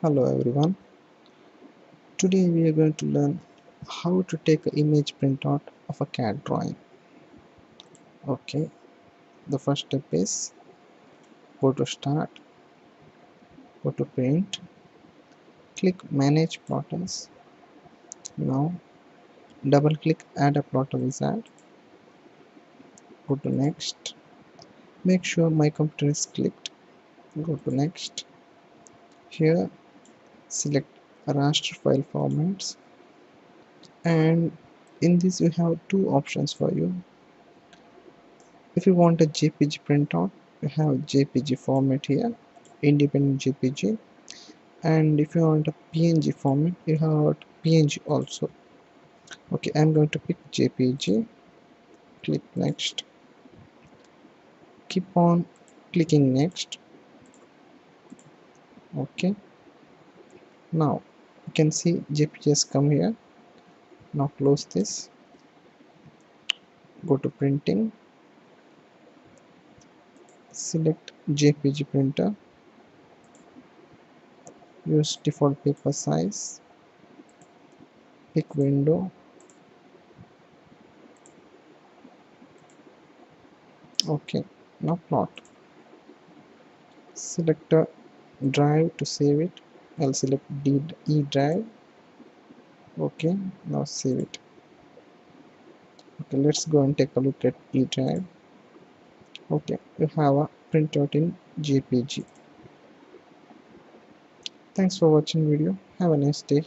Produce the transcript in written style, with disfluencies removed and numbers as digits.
Hello everyone. Today we are going to learn how to take an image printout of a cat drawing. Okay, the first step is go to start, go to print, click manage plotters. Now double click add a plotter wizard, go to next, make sure my computer is clicked, go to next. Here select raster file formats, and in this you have two options for you. If you want a JPG printout, you have JPG format here, independent JPG, and if you want a PNG format, you have PNG also. Okay, I'm going to pick JPG. Click next. Keep on clicking next. Okay. Now you can see JPG has come here. Now close this. Go to printing. Select JPG printer. Use default paper size. Pick window. Okay. Now plot. Select a drive to save it. I'll select E drive. Okay, now save it. Okay, let's go and take a look at E drive. Okay, you have a printout in JPG. Thanks for watching video. Have a nice day.